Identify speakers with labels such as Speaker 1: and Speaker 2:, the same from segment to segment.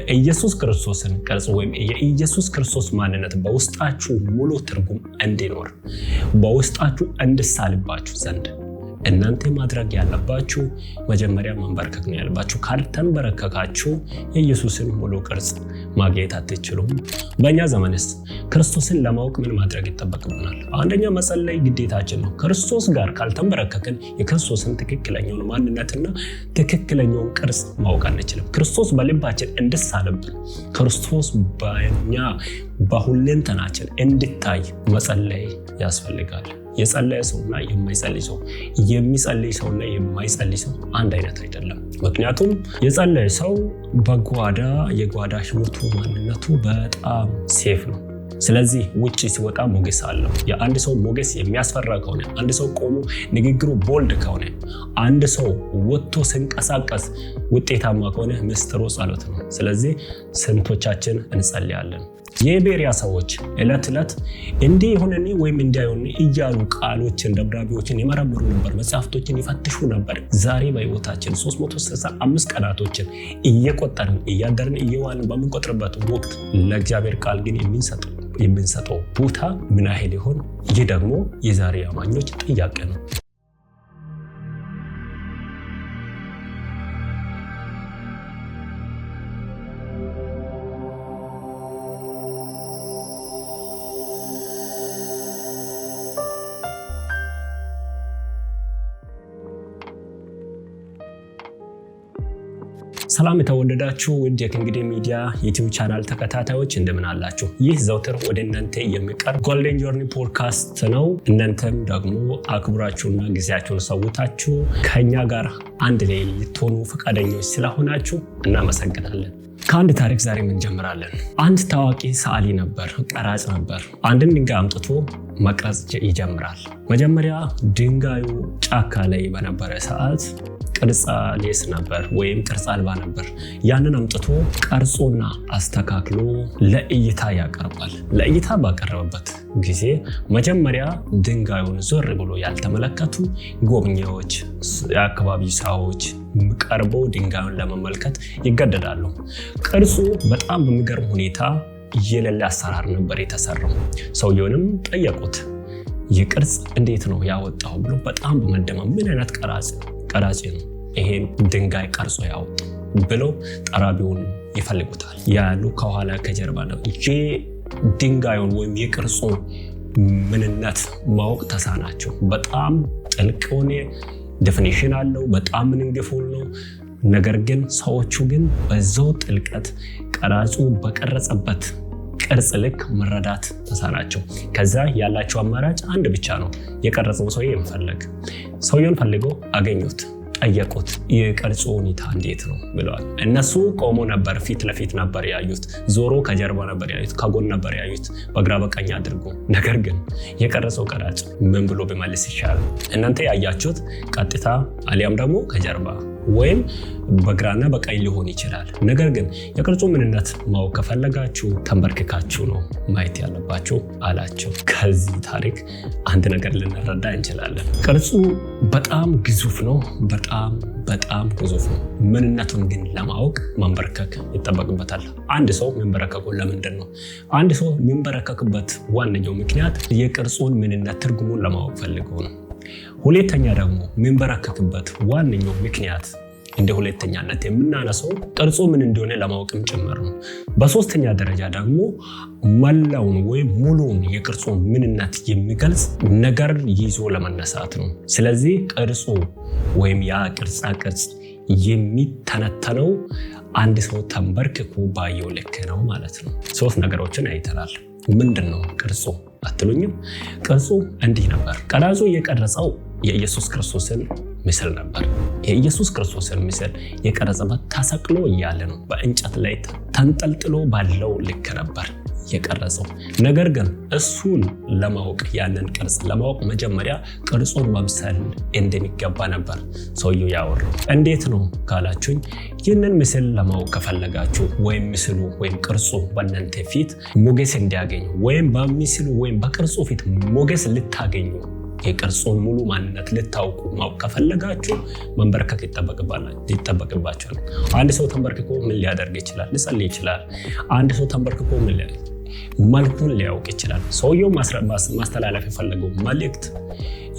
Speaker 1: የኢየሱስ ክርስቶስን ቅርጽ ወይም የኢየሱስ ክርስቶስ ማንነት በውስጣችሁ ሙሉ ትርጉም እንዲኖር በውስጣችሁ እንድሳልባችሁ ዘንድ እናንተ ማድረግ ያለባችሁ መጀመሪያ መንበርከክ ነው ያለባችሁ። ካልተንበረከካችሁ የኢየሱስን ሙሉ ቅርጽ ማግኘት አትችሉም። በእኛ ዘመንስ ክርስቶስን ለማወቅ ምን ማድረግ ይጠበቅብናል? አንደኛ መጸለይ ግዴታችን ነው። ክርስቶስ ጋር ካልተንበረከክን የክርስቶስን ትክክለኛውን ማንነትና ትክክለኛውን ቅርጽ ማወቅ አንችልም። ክርስቶስ በልባችን እንድሳልብን ክርስቶስ በእኛ በሁለንተናችን እንድታይ መጸለይ ያስፈልጋል። የጸለየ ሰውና የማይጸልይ ሰው የሚጸልይ ሰውና የማይጸልይ ሰው አንድ አይነት አይደለም። ምክንያቱም የጸለየ ሰው በጓዳ የጓዳ ህይወቱ ማንነቱ በጣም ሴፍ ነው። ስለዚህ ውጪ ሲወጣ ሞገስ አለው። የአንድ ሰው ሞገስ የሚያስፈራ ከሆነ አንድ ሰው ቆሞ ንግግሩ ቦልድ ከሆነ አንድ ሰው ወጥቶ ሲንቀሳቀስ ውጤታማ ከሆነ ምስጢሩ ጸሎት ነው። ስለዚህ ስንቶቻችን እንጸልያለን? የቤሪያ ሰዎች ዕለት ዕለት እንዲህ ሆነኒ ወይም እንዲያዩን እያሉ ቃሎችን ደብዳቤዎችን ይመረምሩ ነበር፣ መጽሐፍቶችን ይፈትሹ ነበር። ዛሬ በህይወታችን 365 ቀናቶችን እየቆጠርን እያደርን እየዋልን በምንቆጥርበት ወቅት ለእግዚአብሔር ቃል ግን የምንሰጠው ቦታ ምን ያህል ይሆን? ይህ ደግሞ የዛሬ አማኞች ጥያቄ ነው። ሰላም የተወደዳችሁ ውድ የክንግዴ ሚዲያ ዩቲዩብ ቻናል ተከታታዮች እንደምን አላችሁ? ይህ ዘውትር ወደ እናንተ የሚቀርብ ጎልደን ጆርኒ ፖድካስት ነው። እናንተም ደግሞ አክብራችሁና ጊዜያችሁን ሰውታችሁ ከኛ ጋር አንድ ላይ ልትሆኑ ፈቃደኞች ስለሆናችሁ እናመሰግናለን። ከአንድ ታሪክ ዛሬ እንጀምራለን። አንድ ታዋቂ ሰዓሊ ነበር፣ ቀራጭ ነበር። አንድን ድንጋይ አምጥቶ መቅረጽ ይጀምራል። መጀመሪያ ድንጋዩ ጫካ ላይ በነበረ ሰዓት ቅርጽ ሌስ ነበር ወይም ቅርጽ አልባ ነበር። ያንን አምጥቶ ቀርጾና አስተካክሎ ለእይታ ያቀርባል። ለእይታ ባቀረበበት ጊዜ መጀመሪያ ድንጋዩን ዞር ብሎ ያልተመለከቱ ጎብኚዎች፣ የአካባቢ ሰዎች ቀርበው ድንጋዩን ለመመልከት ይገደዳሉ። ቅርጹ በጣም በሚገርም ሁኔታ የሌለ አሰራር ነበር የተሰራው። ሰውየውንም ጠየቁት፣ ይህ ቅርጽ እንዴት ነው ያወጣው ብሎ በጣም በመደመም ምን አይነት ቀራጭ ነው ይሄን ድንጋይ ቀርጾ ያወጣው ብለው ጠራቢውን ይፈልጉታል። ያሉ ከኋላ ከጀርባ ነው ድንጋዩን ወይም የቅርጹን ምንነት ማወቅ ተሳናቸው። በጣም ጥልቅ ሆነ ዴፊኒሽን አለው፣ በጣም ምንንግፉል ነው። ነገር ግን ሰዎቹ ግን በዛው ጥልቀት ቀራጩ በቀረጸበት ቅርጽ ልክ መረዳት ተሳናቸው። ከዛ ያላቸው አማራጭ አንድ ብቻ ነው፣ የቀረጸው ሰውዬ መፈለግ። ሰውየውን ፈልገው አገኙት፣ ጠየቁት፣ የቅርጹ ሁኔታ እንዴት ነው ብለዋል። እነሱ ቆሞ ነበር፣ ፊት ለፊት ነበር ያዩት፣ ዞሮ ከጀርባ ነበር ያዩት፣ ከጎን ነበር ያዩት፣ በግራ በቀኝ አድርጎ። ነገር ግን የቀረጸው ቀራጭ ምን ብሎ ቢመልስ ይሻላል? እናንተ ያያችሁት ቀጥታ አሊያም ደግሞ ከጀርባ ወይም በግራና በቀኝ ሊሆን ይችላል። ነገር ግን የቅርጹ ምንነት ማወቅ ከፈለጋችሁ ተንበርክካችሁ ነው ማየት ያለባችሁ አላቸው። ከዚህ ታሪክ አንድ ነገር ልንረዳ እንችላለን። ቅርጹ በጣም ግዙፍ ነው፣ በጣም ግዙፍ ነው። ምንነቱን ግን ለማወቅ መንበርከክ ይጠበቅበታል። አንድ ሰው የሚንበረከከው ለምንድን ነው? አንድ ሰው የሚንበረከክበት ዋነኛው ምክንያት የቅርጹን ምንነት ትርጉሙን ለማወቅ ፈልገው ነው። ሁለተኛ ደግሞ የሚንበረከክበት ዋነኛው ምክንያት እንደ ሁለተኛነት የምናነሳው ቅርጹ ምን እንደሆነ ለማወቅም ጭምር ነው። በሶስተኛ ደረጃ ደግሞ መላውን ወይም ሙሉውን የቅርጹን ምንነት የሚገልጽ ነገር ይዞ ለመነሳት ነው። ስለዚህ ቅርጹ ወይም ያ ቅርጻ ቅርጽ የሚተነተነው አንድ ሰው ተንበርክኮ ባየው ልክ ነው ማለት ነው። ሶስት ነገሮችን አይተናል። ምንድን ነው ቅርጹ አትሉኝም? ቅርጹ እንዲህ ነበር። ቀራጩ የቀረጸው የኢየሱስ ክርስቶስን ምስል ነበር። የኢየሱስ ክርስቶስን ምስል የቀረጸበት ተሰቅሎ እያለ ነው። በእንጨት ላይ ተንጠልጥሎ ባለው ልክ ነበር የቀረጸው። ነገር ግን እሱን ለማወቅ ያንን ቅርጽ ለማወቅ መጀመሪያ ቅርጹን መምሰል እንደሚገባ ነበር ሰውየው ያወራው። እንዴት ነው ካላችሁኝ፣ ይህንን ምስል ለማወቅ ከፈለጋችሁ ወይም ምስሉ ወይም ቅርጹ በእናንተ ፊት ሞገስ እንዲያገኙ ወይም በምስሉ ወይም በቅርጹ ፊት ሞገስ ልታገኙ የቅርጹን ሙሉ ማንነት ልታውቁ ማወቅ ከፈለጋችሁ መንበርከክ ይጠበቅባችኋል። አንድ ሰው ተንበርክኮ ምን ሊያደርግ ይችላል? ሊጸልይ ይችላል። አንድ ሰው ተንበርክኮ መልእክቱን ሊያውቅ ይችላል። ሰውየው ማስተላለፍ የፈለገው መልእክት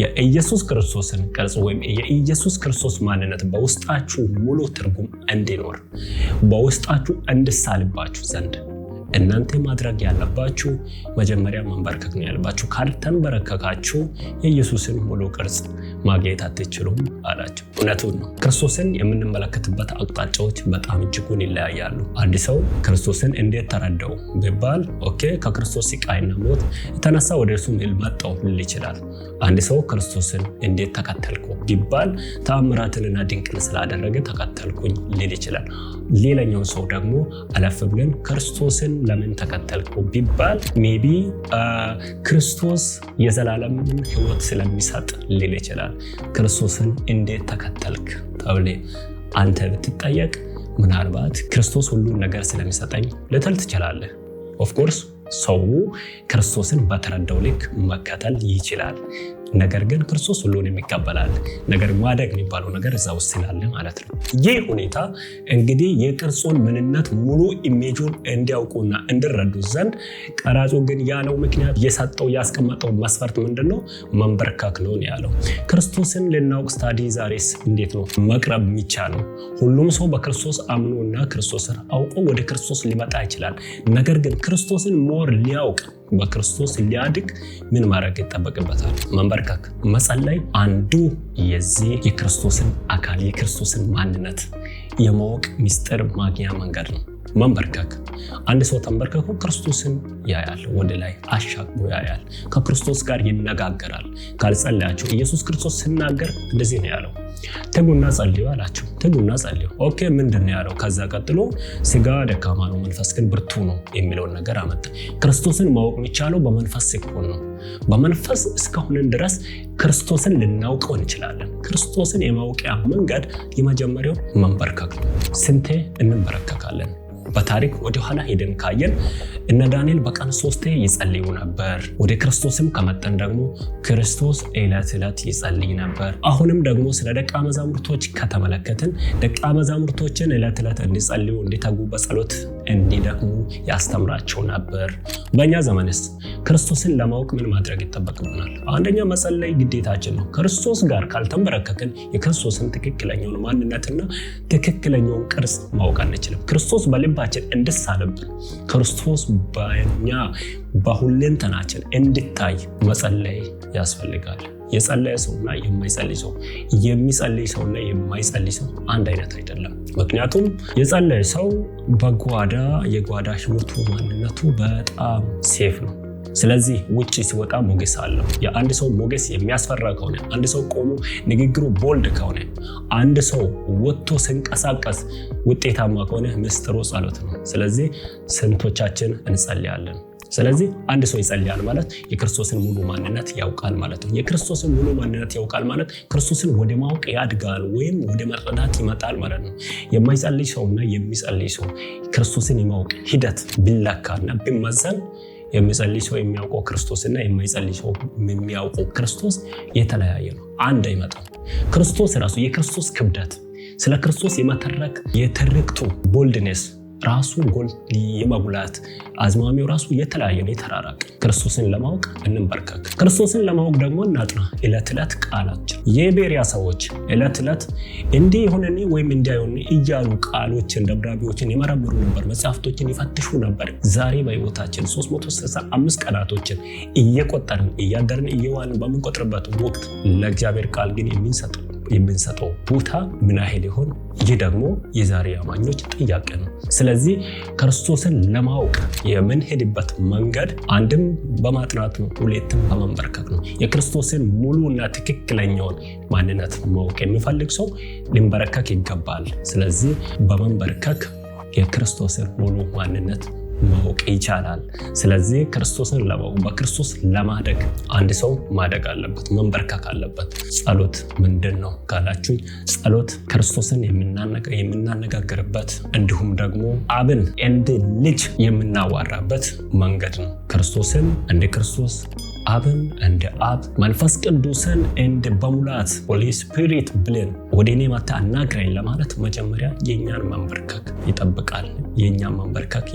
Speaker 1: የኢየሱስ ክርስቶስን ቅርጽ ወይም የኢየሱስ ክርስቶስ ማንነት በውስጣችሁ ሙሉ ትርጉም እንዲኖር በውስጣችሁ እንድሳልባችሁ ዘንድ እናንተ ማድረግ ያለባችሁ መጀመሪያ መንበርከክ ነው ያለባችሁ። ካልተንበረከካችሁ የኢየሱስን ሙሉ ቅርጽ ማግኘት አትችሉም አላቸው። እውነቱን ነው። ክርስቶስን የምንመለከትበት አቅጣጫዎች በጣም እጅጉን ይለያያሉ። አንድ ሰው ክርስቶስን እንዴት ተረዳው ቢባል ከክርስቶስ ስቃይና ሞት የተነሳ ወደ እርሱ መጣሁ ሊል ይችላል። አንድ ሰው ክርስቶስን እንዴት ተከተልኩ ቢባል ተአምራትንና ድንቅን ስላደረገ ተከተልኩኝ ሊል ይችላል። ሌላኛው ሰው ደግሞ አለፍ ብለን ክርስቶስን ለምን ተከተልኩ ቢባል ሜቢ ክርስቶስ የዘላለምን ሕይወት ስለሚሰጥ ሊል ይችላል። ክርስቶስን እንዴት ተከተልክ ተብለ አንተ ብትጠየቅ ምናልባት ክርስቶስ ሁሉን ነገር ስለሚሰጠኝ ልትል ትችላለህ። ኦፍኮርስ ሰው ክርስቶስን በተረዳው ልክ መከተል ይችላል። ነገር ግን ክርስቶስ ሁሉን የሚቀበላል። ነገር ማደግ የሚባለው ነገር እዛ ውስጥ ስላለ ማለት ነው። ይህ ሁኔታ እንግዲህ የቅርጹን ምንነት ሙሉ ኢሜጁን እንዲያውቁና እንዲረዱ ዘንድ ቀራጩ ግን ያለው ምክንያት የሰጠው ያስቀመጠው መስፈርት ምንድነው? መንበርከክ ነው ያለው። ክርስቶስን ልናውቅ ስታዲ ዛሬስ እንዴት ነው መቅረብ የሚቻለው? ሁሉም ሰው በክርስቶስ አምኖና ክርስቶስን አውቆ ወደ ክርስቶስ ሊመጣ ይችላል። ነገር ግን ክርስቶስን ሞር ሊያውቅ በክርስቶስ ሊያድግ ምን ማድረግ ይጠበቅበታል? መንበርከክ፣ መጸለይ አንዱ የዚህ የክርስቶስን አካል የክርስቶስን ማንነት የማወቅ ሚስጥር ማግኛ መንገድ ነው። መንበርከክ አንድ ሰው ተንበርከኩ ክርስቶስን ያያል፣ ወደ ላይ አሻግሮ ያያል፣ ከክርስቶስ ጋር ይነጋገራል። ካልጸለያችሁ ኢየሱስ ክርስቶስ ሲናገር እንደዚህ ነው ያለው፣ ትጉና ጸልዩ አላችሁ። ትጉና ጸልዩ። ምንድን ነው ያለው? ከዛ ቀጥሎ ስጋ ደካማ ነው መንፈስ ግን ብርቱ ነው የሚለውን ነገር አመጣ። ክርስቶስን ማወቅ የሚቻለው በመንፈስ ሲሆን ነው። በመንፈስ እስከሆንን ድረስ ክርስቶስን ልናውቀው እንችላለን። ክርስቶስን የማውቂያ መንገድ የመጀመሪያው መንበርከክ ነው። ስንቴ እንበረከካለን? በታሪክ ወደ ኋላ ሄደን ካየን እነ ዳንኤል በቀን 3 ይጸልዩ ነበር። ወደ ክርስቶስም ከመጠን ደግሞ ክርስቶስ ዕለት ይጸልይ ነበር። አሁንም ደግሞ ስለ ደቀ መዛሙርቶች ከተመለከትን ደቀ መዛሙርቶችን ዕለት እንዲጸልዩ እንዲተጉ በጸሎት እንዲደክሙ ያስተምራቸው ነበር። በእኛ ዘመንስ ክርስቶስን ለማወቅ ምን ማድረግ ይጠበቅብናል? አንደኛ መጸለይ ግዴታችን ነው። ክርስቶስ ጋር ካልተንበረከክን የክርስቶስን ትክክለኛውን ማንነትና ትክክለኛውን ቅርጽ ማወቅ አንችልም። ክርስቶስ በልባችን እንድሳለብን ክርስቶስ በእኛ በሁለንተናችን እንድታይ መጸለይ ያስፈልጋል። የጸለየ ሰውና የማይጸልይ ሰው፣ የሚጸልይ ሰውና የማይጸልይ ሰው አንድ አይነት አይደለም። ምክንያቱም የጸለየ ሰው የጓዳ ህይወቱ ማንነቱ በጣም ሴፍ ነው። ስለዚህ ውጪ ሲወጣ ሞገስ አለው። የአንድ ሰው ሞገስ የሚያስፈራ ከሆነ፣ አንድ ሰው ቆሞ ንግግሩ ቦልድ ከሆነ፣ አንድ ሰው ወጥቶ ሲንቀሳቀስ ውጤታማ ከሆነ ምስጢሩ ጸሎት ነው። ስለዚህ ስንቶቻችን እንጸልያለን? ስለዚህ አንድ ሰው ይጸልያል ማለት የክርስቶስን ሙሉ ማንነት ያውቃል ማለት ነው። የክርስቶስን ሙሉ ማንነት ያውቃል ማለት ክርስቶስን ወደ ማወቅ ያድጋል ወይም ወደ መረዳት ይመጣል ማለት ነው። የማይጸልይ ሰውና የሚጸልይ ሰው ክርስቶስን የማወቅ ሂደት ቢለካና ቢመዘን የሚጸልይ ሰው የሚያውቀው ክርስቶስና የማይጸልይ ሰው የሚያውቀው ክርስቶስ የተለያየ ነው። አንድ አይመጣም። ክርስቶስ ራሱ የክርስቶስ ክብደት ስለ ክርስቶስ የመተረክ የትርክቱ ቦልድነስ ራሱ ጎል የመጉላት አዝማሚው ራሱ የተለያየ ነው፣ የተራራቀ። ክርስቶስን ለማወቅ እንበርከክ። ክርስቶስን ለማወቅ ደግሞ እናጥና ዕለት ቃላችን። የቤሪያ ሰዎች ዕለት እንዲህ ይሁንኒ ወይም እንዲያዩን እያሉ ቃሎችን ደብዳቤዎችን ይመረምሩ ነበር፣ መጽሐፍቶችን ይፈትሹ ነበር። ዛሬ በሕይወታችን 365 ቀናቶችን እየቆጠርን እያደርን እየዋልን በምንቆጥርበት ወቅት ለእግዚአብሔር ቃል ግን የምንሰጠው ቦታ ምን ያህል ይሆን? ይህ ደግሞ የዛሬ አማኞች ጥያቄ ነው። ስለዚህ ክርስቶስን ለማወቅ የምንሄድበት መንገድ አንድም በማጥናት ነው፣ ሁለትም በመንበርከክ ነው። የክርስቶስን ሙሉና ትክክለኛውን ማንነት ማወቅ የሚፈልግ ሰው ሊንበረከክ ይገባል። ስለዚህ በመንበርከክ የክርስቶስን ሙሉ ማንነት ማወቅ ይቻላል። ስለዚህ ክርስቶስን ለማወቅ በክርስቶስ ለማደግ አንድ ሰው ማደግ አለበት፣ መንበርከክ አለበት። ጸሎት ምንድን ነው ካላችሁ፣ ጸሎት ክርስቶስን የምናነጋግርበት እንዲሁም ደግሞ አብን እንደ ልጅ የምናዋራበት መንገድ ነው። ክርስቶስን እንደ ክርስቶስ አብን እንደ አብ መንፈስ ቅዱስን እንደ በሙላት ሆሊ ስፒሪት ብለን ወደ እኔ መጣ አናግረኝ ለማለት መጀመሪያ የኛን መንበርከክ ይጠብቃል። የኛ መንበርከክ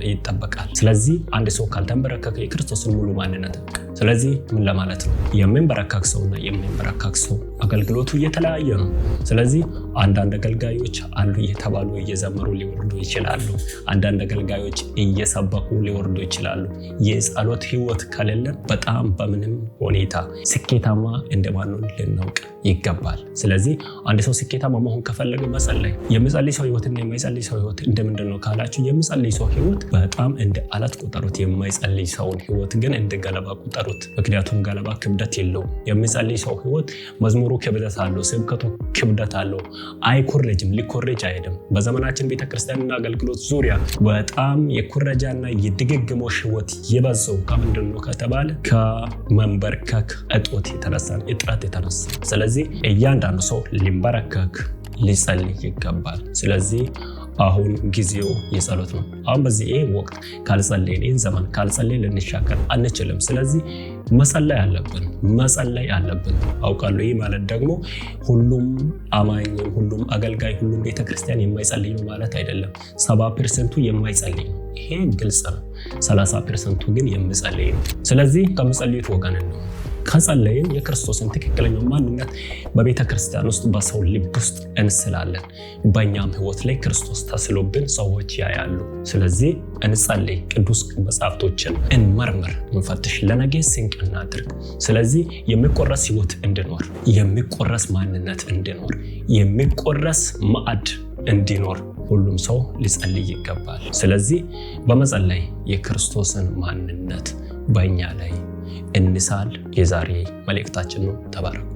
Speaker 1: ይጠበቃል። ስለዚህ አንድ ሰው ካልተንበረከከ የክርስቶስን ሙሉ ማንነት ስለዚህ ምን ለማለት ነው? የሚንበረከክ ሰውና የማይንበረከክ ሰው አገልግሎቱ የተለያየ ነው። ስለዚህ አንዳንድ አገልጋዮች አሉ እየተባሉ እየዘመሩ ሊወርዱ ይችላሉ። አንዳንድ አገልጋዮች እየሰበኩ ሊወርዱ ይችላሉ። የጸሎት ህይወት ከሌለን በጣም በምንም ሁኔታ ስኬታማ እንደማንሆን ልናውቅ ይገባል። ስለዚህ አንድ ሰው ስኬታማ መሆን ከፈለገ መጸለይ። የሚጸልይ ሰው ህይወትና የማይጸልይ ሰው ህይወት እንደምንድን ነው ካላችሁ፣ የሚጸልይ ሰው ህይወት በጣም እንደ አለት ቁጠሩት። የማይጸልይ ሰውን ህይወት ግን እንደ ገለባ ቁጠሩት። ምክንያቱም ገለባ ክብደት የለውም። የሚጸልይ ሰው ህይወት መዝሙሩ ክብደት አለው፣ ስብከቱ ክብደት አለው። አይኮረጅም፣ ሊኮረጅ አይሄድም። በዘመናችን ቤተክርስቲያንና አገልግሎት ዙሪያ በጣም የኩረጃና የድግግሞሽ ህይወት የበዛው ከምንድን ነው ከተባለ ከመንበርከክ እጦት የተነሳ። ስለዚህ እያንዳንዱ ሰው ሊንበረከክ ሊጸልይ ይገባል። ስለዚህ አሁን ጊዜው የጸሎት ነው። አሁን በዚህ ወቅት ካልጸለይን ዘመን ካልጸለይ ልንሻገር አንችልም። ስለዚህ መጸለይ አለብን። አውቃለሁ ይህ ማለት ደግሞ ሁሉም አማኝ፣ ሁሉም አገልጋይ፣ ሁሉም ቤተክርስቲያን የማይጸልይ ነው ማለት አይደለም። 70% የማይጸልይ ነው። ይሄ ግልጽ ነው። 30% ግን የሚጸልይ ነው። ስለዚህ ከመጸለዩት ወገን ነው። ከጸለይን የክርስቶስን ትክክለኛው ማንነት በቤተክርስቲያን ውስጥ በሰው ልብ ውስጥ እንስላለን። በእኛም ህይወት ላይ ክርስቶስ ተስሎብን ሰዎች ያያሉ። ስለዚህ እንጸልይ፣ ቅዱስ መጽሐፍቶችን እንመርምር፣ እንፈትሽ፣ ለነገ ስንቅ እናድርግ። ስለዚህ የሚቆረስ ህይወት እንድኖር፣ የሚቆረስ ማንነት እንድኖር፣ የሚቆረስ ማዕድ እንዲኖር ሁሉም ሰው ሊጸልይ ይገባል። ስለዚህ በመጸለይ የክርስቶስን ማንነት በእኛ ላይ እንሳል። የዛሬ መልእክታችን ነው። ተባረኩ።